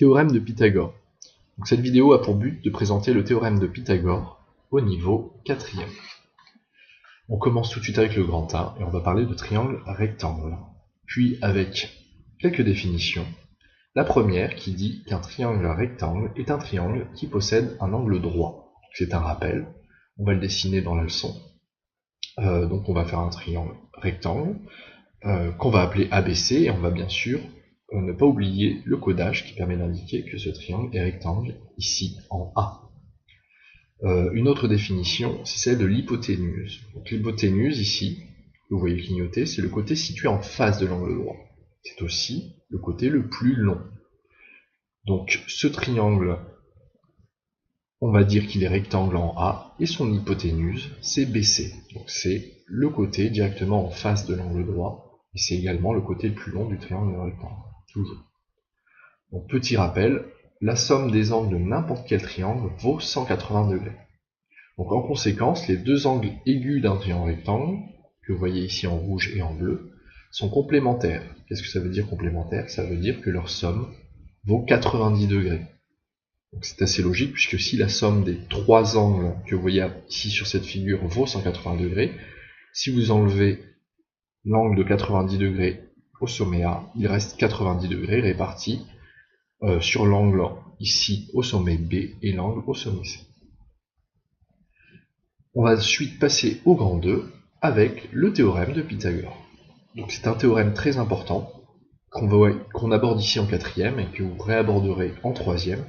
Théorème de Pythagore. Donc cette vidéo a pour but de présenter le théorème de Pythagore au niveau 4e. On commence tout de suite avec le grand 1 et on va parler de triangle rectangle. Puis avec quelques définitions. La première qui dit qu'un triangle rectangle est un triangle qui possède un angle droit. C'est un rappel, on va le dessiner dans la leçon. Donc on va faire un triangle rectangle qu'on va appeler ABC et on va bien sûr ne pas oublier le codage qui permet d'indiquer que ce triangle est rectangle ici en A. Une autre définition, c'est celle de l'hypoténuse. Donc l'hypoténuse ici, vous voyez clignoter, c'est le côté situé en face de l'angle droit. C'est aussi le côté le plus long. Donc ce triangle, on va dire qu'il est rectangle en A, et son hypoténuse, c'est BC. Donc c'est le côté directement en face de l'angle droit, et c'est également le côté le plus long du triangle rectangle. Toujours. Donc petit rappel, la somme des angles de n'importe quel triangle vaut 180 degrés. Donc en conséquence, les deux angles aigus d'un triangle rectangle, que vous voyez ici en rouge et en bleu, sont complémentaires. Qu'est-ce que ça veut dire complémentaire? Ça veut dire que leur somme vaut 90 degrés. Donc c'est assez logique, puisque si la somme des trois angles que vous voyez ici sur cette figure vaut 180 degrés, si vous enlevez l'angle de 90 degrés au sommet A, il reste 90 degrés répartis sur l'angle ici au sommet B et l'angle au sommet C. On va ensuite passer au grand 2 avec le théorème de Pythagore. Donc c'est un théorème très important qu'on aborde ici en 4e et que vous réaborderez en 3e.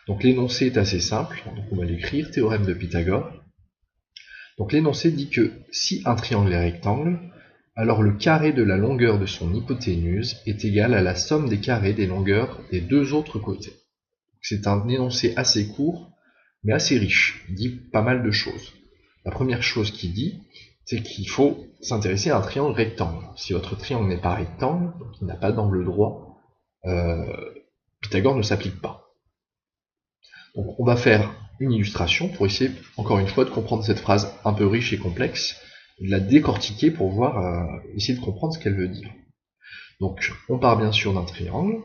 Donc l'énoncé est assez simple, donc on va l'écrire, théorème de Pythagore. Donc l'énoncé dit que si un triangle est rectangle, alors le carré de la longueur de son hypoténuse est égal à la somme des carrés des longueurs des deux autres côtés. C'est un énoncé assez court, mais assez riche, il dit pas mal de choses. La première chose qu'il dit, c'est qu'il faut s'intéresser à un triangle rectangle. Si votre triangle n'est pas rectangle, donc il n'a pas d'angle droit, Pythagore ne s'applique pas. Donc on va faire une illustration pour essayer, encore une fois, de comprendre cette phrase un peu riche et complexe, de la décortiquer pour essayer de comprendre ce qu'elle veut dire. Donc on part bien sûr d'un triangle,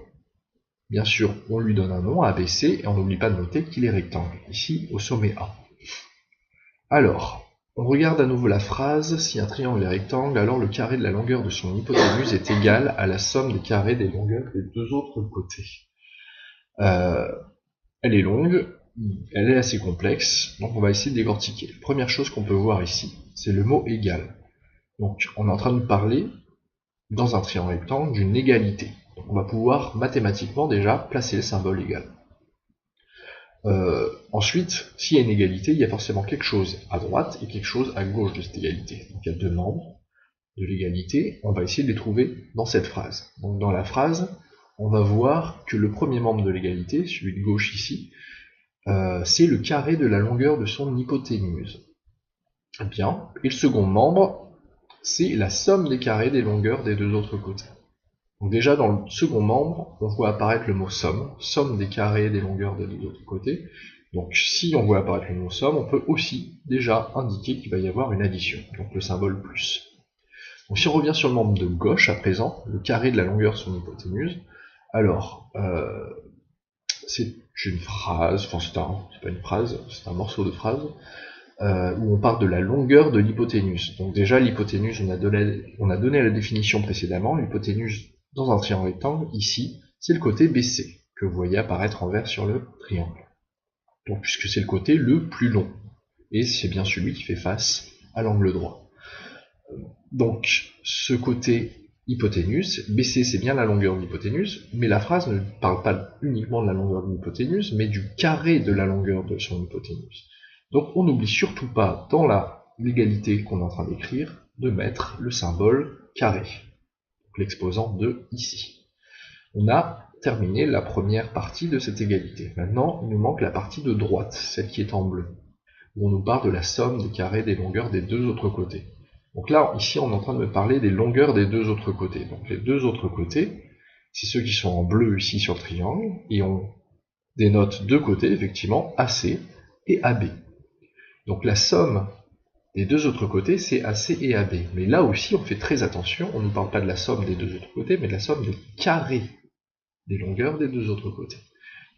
bien sûr on lui donne un nom, ABC, et on n'oublie pas de noter qu'il est rectangle, ici au sommet A. Alors, on regarde à nouveau la phrase, si un triangle est rectangle, alors le carré de la longueur de son hypoténuse est égal à la somme des carrés des longueurs des deux autres côtés. Elle est longue, elle est assez complexe, donc on va essayer de décortiquer. Première chose qu'on peut voir ici, c'est le mot égal. Donc on est en train de parler, dans un triangle rectangle, d'une égalité. Donc on va pouvoir mathématiquement déjà placer le symbole égal. Ensuite, s'il y a une égalité, il y a forcément quelque chose à droite et quelque chose à gauche de cette égalité. Donc il y a deux membres de l'égalité, on va essayer de les trouver dans cette phrase. Donc dans la phrase, on va voir que le premier membre de l'égalité, celui de gauche ici, c'est le carré de la longueur de son hypoténuse. Bien, et le second membre, c'est la somme des carrés des longueurs des deux autres côtés. Donc déjà dans le second membre, on voit apparaître le mot somme, somme des carrés des longueurs des deux autres côtés. Donc si on voit apparaître le mot somme, on peut aussi déjà indiquer qu'il va y avoir une addition, donc le symbole plus. Donc si on revient sur le membre de gauche à présent, le carré de la longueur de son hypoténuse, alors c'est une phrase, enfin c'est pas une phrase, c'est un morceau de phrase, où on parle de la longueur de l'hypoténuse. Donc déjà l'hypoténuse, on a donné la définition précédemment, l'hypoténuse dans un triangle rectangle, ici, c'est le côté BC, que vous voyez apparaître en vert sur le triangle. Donc puisque c'est le côté le plus long, et c'est bien celui qui fait face à l'angle droit. Donc ce côté hypoténuse, BC c'est bien la longueur de l'hypoténuse, mais la phrase ne parle pas uniquement de la longueur de l'hypoténuse, mais du carré de la longueur de son hypoténuse. Donc on n'oublie surtout pas, dans l'égalité qu'on est en train d'écrire, de mettre le symbole carré, l'exposant de ici. On a terminé la première partie de cette égalité. Maintenant, il nous manque la partie de droite, celle qui est en bleu, où on nous parle de la somme des carrés des longueurs des deux autres côtés. Donc là, ici, on est en train de me parler des longueurs des deux autres côtés. Donc les deux autres côtés, c'est ceux qui sont en bleu ici sur le triangle, et on dénote deux côtés, effectivement, AC et AB. Donc la somme des deux autres côtés, c'est AC et AB. Mais là aussi, on fait très attention, on ne parle pas de la somme des deux autres côtés, mais de la somme des carrés des longueurs des deux autres côtés.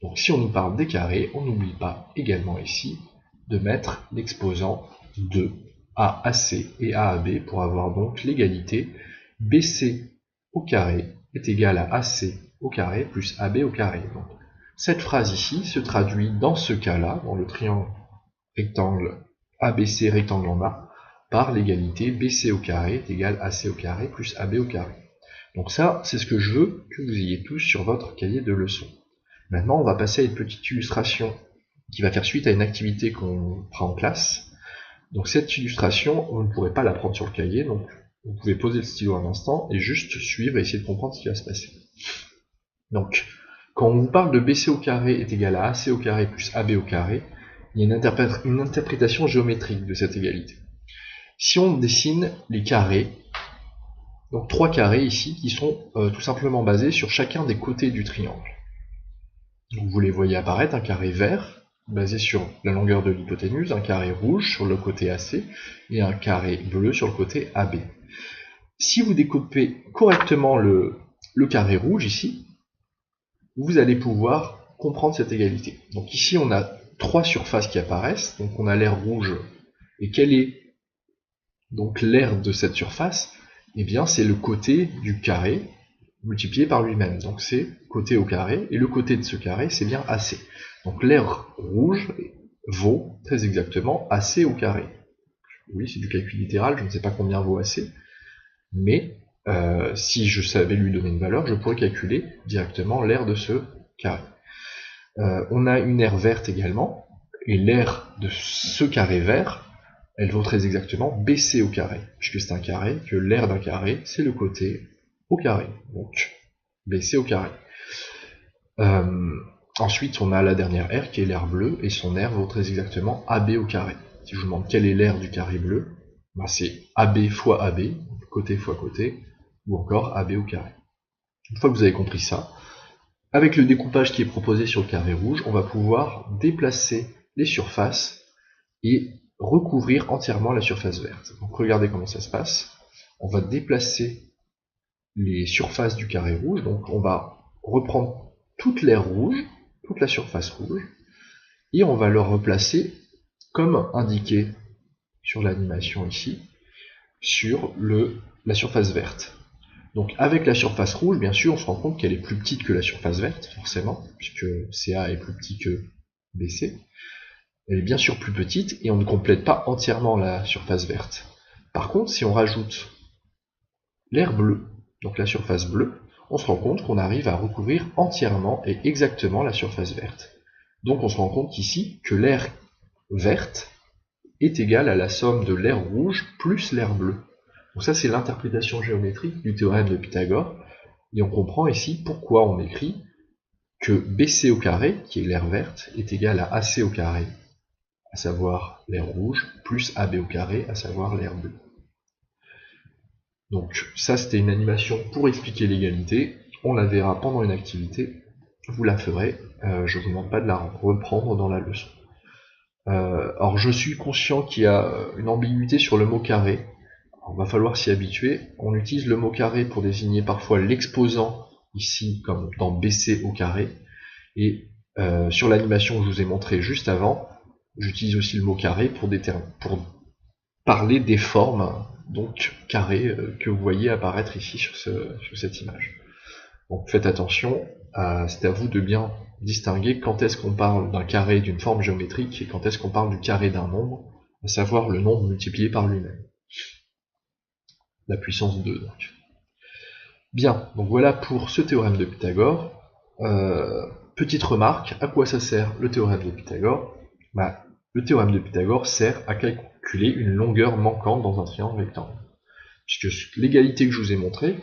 Donc si on nous parle des carrés, on n'oublie pas également ici de mettre l'exposant de AAC et AAB pour avoir donc l'égalité BC au carré est égal à AC au carré plus AB au carré. Donc, cette phrase ici se traduit dans ce cas-là, dans le triangle rectangle ABC rectangle en A, par l'égalité BC au carré est égal à AC au carré plus AB au carré. Donc ça, c'est ce que je veux que vous ayez tous sur votre cahier de leçons. Maintenant, on va passer à une petite illustration qui va faire suite à une activité qu'on fera en classe. Donc cette illustration, vous ne pourrez pas la prendre sur le cahier, donc vous pouvez poser le stylo un instant et juste suivre et essayer de comprendre ce qui va se passer. Donc, quand on vous parle de BC au carré est égal à AC au carré plus AB au carré, il y a une interprétation géométrique de cette égalité. Si on dessine les carrés, donc 3 carrés ici, qui sont tout simplement basés sur chacun des côtés du triangle. Donc vous les voyez apparaître, un carré vert, basé sur la longueur de l'hypoténuse, un carré rouge sur le côté AC, et un carré bleu sur le côté AB. Si vous découpez correctement le carré rouge ici, vous allez pouvoir comprendre cette égalité. Donc ici on a 3 surfaces qui apparaissent, donc on a l'air rouge, et quel est donc l'aire de cette surface? Eh bien c'est le côté du carré multiplié par lui-même, donc c'est côté au carré, et le côté de ce carré c'est bien AC. Donc l'aire rouge vaut très exactement AC au carré. Oui, c'est du calcul littéral, je ne sais pas combien vaut AC, mais si je savais lui donner une valeur, je pourrais calculer directement l'aire de ce carré. On a une aire verte également, et l'aire de ce carré vert, elle vaut très exactement BC au carré, puisque c'est un carré, que l'aire d'un carré, c'est le côté au carré, donc BC au carré. Ensuite, on a la dernière aire qui est l'aire bleue, et son aire vaut très exactement AB au carré. Si je vous demande quelle est l'aire du carré bleu, ben c'est AB fois AB, côté fois côté, ou encore AB au carré. Une fois que vous avez compris ça, avec le découpage qui est proposé sur le carré rouge, on va pouvoir déplacer les surfaces et recouvrir entièrement la surface verte. Donc regardez comment ça se passe. On va déplacer les surfaces du carré rouge, donc on va reprendre toute l'aire rouge, toute la surface rouge, et on va le replacer comme indiqué sur l'animation ici, sur la surface verte. Donc avec la surface rouge, bien sûr, on se rend compte qu'elle est plus petite que la surface verte, forcément, puisque CA est plus petit que BC. Elle est bien sûr plus petite, et on ne complète pas entièrement la surface verte. Par contre, si on rajoute l'aire bleue, donc la surface bleue, on se rend compte qu'on arrive à recouvrir entièrement et exactement la surface verte. Donc on se rend compte ici que l'aire verte est égale à la somme de l'aire rouge plus l'aire bleue. Donc ça c'est l'interprétation géométrique du théorème de Pythagore, et on comprend ici pourquoi on écrit que BC au carré, qui est l'aire verte, est égal à AC au carré, à savoir l'aire rouge, plus AB au carré, à savoir l'aire bleue. Donc ça c'était une animation pour expliquer l'égalité, on la verra pendant une activité, vous la ferez, je ne vous demande pas de la reprendre dans la leçon. Alors je suis conscient qu'il y a une ambiguïté sur le mot carré, il va falloir s'y habituer. On utilise le mot carré pour désigner parfois l'exposant, ici comme dans BC au carré, et sur l'animation que je vous ai montré juste avant, j'utilise aussi le mot carré pour parler des formes, donc carrées, que vous voyez apparaître ici sur cette image. Donc faites attention, c'est à vous de bien distinguer quand est-ce qu'on parle d'un carré d'une forme géométrique et quand est-ce qu'on parle du carré d'un nombre, à savoir le nombre multiplié par lui-même. La puissance 2 donc. Bien, donc voilà pour ce théorème de Pythagore. Petite remarque, à quoi ça sert le théorème de Pythagore? Le théorème de Pythagore sert à calculer une longueur manquante dans un triangle rectangle. Puisque l'égalité que je vous ai montrée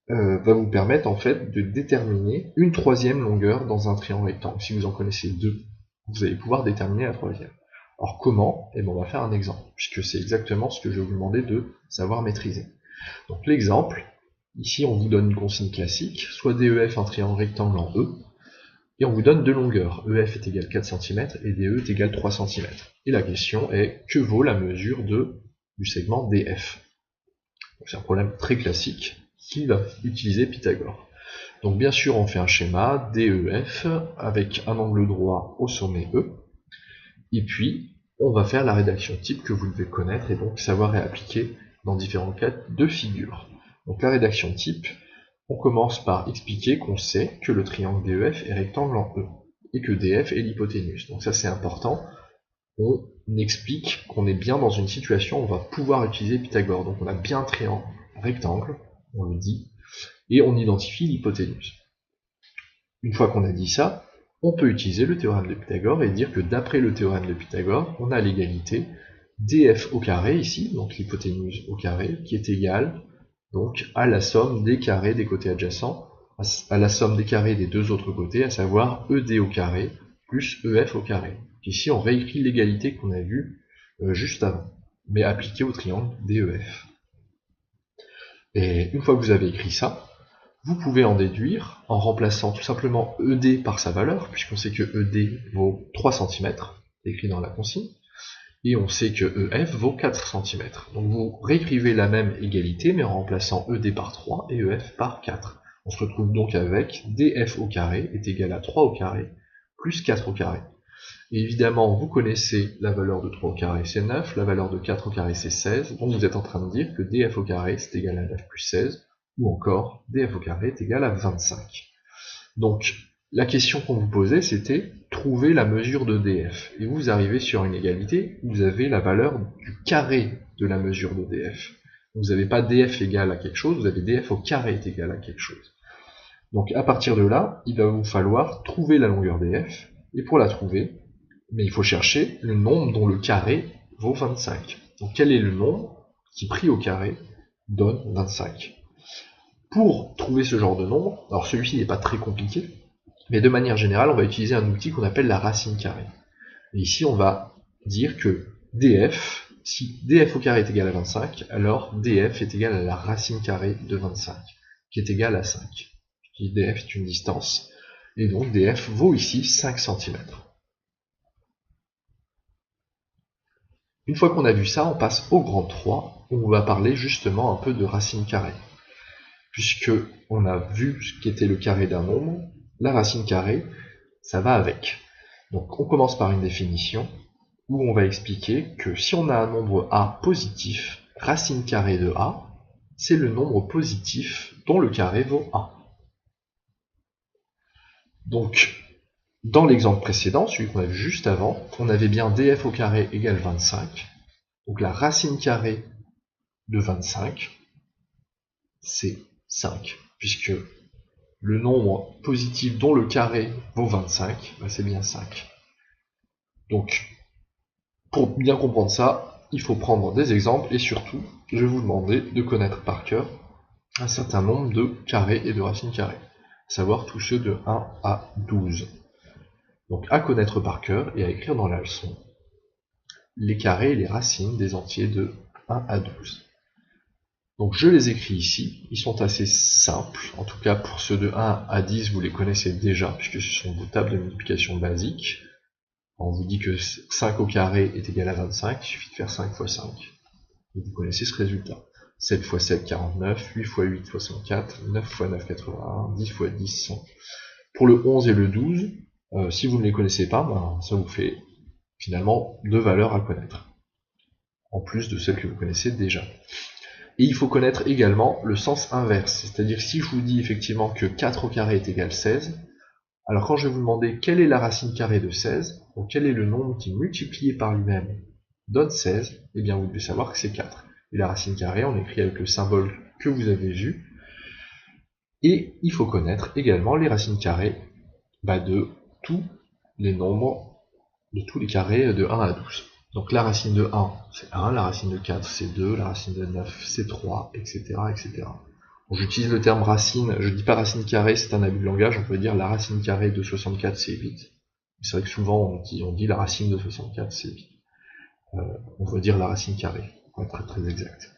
va vous permettre en fait de déterminer une troisième longueur dans un triangle rectangle. Si vous en connaissez deux, vous allez pouvoir déterminer la troisième. Alors comment? Eh bien, on va faire un exemple, puisque c'est exactement ce que je vais vous demander de savoir maîtriser. Donc l'exemple, ici on vous donne une consigne classique, soit DEF un triangle rectangle en E, et on vous donne deux longueurs, EF est égal 4 cm et DE est égal 3 cm. Et la question est, que vaut la mesure du segment DF? C'est un problème très classique qui va utiliser Pythagore. Donc bien sûr, on fait un schéma DEF avec un angle droit au sommet E, et puis on va faire la rédaction type que vous devez connaître et donc savoir réappliquer dans différents cas de figure. Donc la rédaction type, on commence par expliquer qu'on sait que le triangle DEF est rectangle en E, et que DF est l'hypoténuse. Donc ça c'est important, on explique qu'on est bien dans une situation où on va pouvoir utiliser Pythagore. Donc on a bien un triangle rectangle, on le dit, et on identifie l'hypoténuse. Une fois qu'on a dit ça, on peut utiliser le théorème de Pythagore et dire que d'après le théorème de Pythagore, on a l'égalité df au carré ici, donc l'hypoténuse au carré, qui est égale donc à la somme des carrés des côtés adjacents, à la somme des carrés des deux autres côtés, à savoir ED au carré plus EF au carré. Ici, on réécrit l'égalité qu'on a vue juste avant, mais appliquée au triangle DEF. Et une fois que vous avez écrit ça, vous pouvez en déduire en remplaçant tout simplement ED par sa valeur, puisqu'on sait que ED vaut 3 cm, écrit dans la consigne, et on sait que EF vaut 4 cm. Donc vous réécrivez la même égalité, mais en remplaçant ED par 3 et EF par 4. On se retrouve donc avec DF au carré est égal à 3 au carré, plus 4 au carré. Et évidemment, vous connaissez la valeur de 3 au carré, c'est 9, la valeur de 4 au carré, c'est 16, donc vous êtes en train de dire que DF au carré, c'est égal à 9 plus 16, ou encore df au carré est égal à 25. Donc, la question qu'on vous posait, c'était trouver la mesure de df. Et vous arrivez sur une égalité où vous avez la valeur du carré de la mesure de df. Vous n'avez pas df égal à quelque chose, vous avez df au carré est égal à quelque chose. Donc, à partir de là, il va vous falloir trouver la longueur df, et pour la trouver, mais il faut chercher le nombre dont le carré vaut 25. Donc, quel est le nombre qui, pris au carré, donne 25 ? Pour trouver ce genre de nombre, alors celui-ci n'est pas très compliqué, mais de manière générale, on va utiliser un outil qu'on appelle la racine carrée. Et ici, on va dire que df, si df au carré est égal à 25, alors df est égal à la racine carrée de 25, qui est égale à 5. df est une distance, et donc df vaut ici 5 cm. Une fois qu'on a vu ça, on passe au grand 3, où on va parler justement un peu de racine carrée. Puisque on a vu ce qu'était le carré d'un nombre, la racine carrée, ça va avec. Donc on commence par une définition où on va expliquer que si on a un nombre A positif, racine carrée de A, c'est le nombre positif dont le carré vaut A. Donc, dans l'exemple précédent, celui qu'on a vu juste avant, on avait bien df au carré égale 25. Donc la racine carrée de 25, c'est 5, puisque le nombre positif dont le carré vaut 25, c'est bien 5. Donc, pour bien comprendre ça, il faut prendre des exemples, et surtout, je vais vous demander de connaître par cœur un certain nombre de carrés et de racines carrées, à savoir tous ceux de 1 à 12. Donc à connaître par cœur et à écrire dans la leçon les carrés et les racines des entiers de 1 à 12. Donc je les écris ici, ils sont assez simples, en tout cas pour ceux de 1 à 10 vous les connaissez déjà, puisque ce sont vos tables de multiplication basiques. On vous dit que 5 au carré est égal à 25, il suffit de faire 5 fois 5. Et vous connaissez ce résultat. 7 fois 7, 49, 8 fois 8, 64, 9 fois 9, 81, 10 fois 10, 100. Pour le 11 et le 12, si vous ne les connaissez pas, ça vous fait finalement 2 valeurs à connaître, en plus de celles que vous connaissez déjà. Et il faut connaître également le sens inverse, c'est-à-dire si je vous dis effectivement que 4 au carré est égal à 16, alors quand je vais vous demander quelle est la racine carrée de 16, donc quel est le nombre qui multiplié par lui-même donne 16, eh bien vous devez savoir que c'est 4. Et la racine carrée, on écrit avec le symbole que vous avez vu. Et il faut connaître également les racines carrées de tous les nombres, de tous les carrés de 1 à 12. Donc la racine de 1, c'est 1, la racine de 4, c'est 2, la racine de 9, c'est 3, etc. etc. Bon, j'utilise le terme racine, je ne dis pas racine carrée, c'est un abus de langage, on peut dire la racine carrée de 64, c'est 8. C'est vrai que souvent on dit la racine de 64, c'est 8. On peut dire la racine carrée, pour être très, très exact.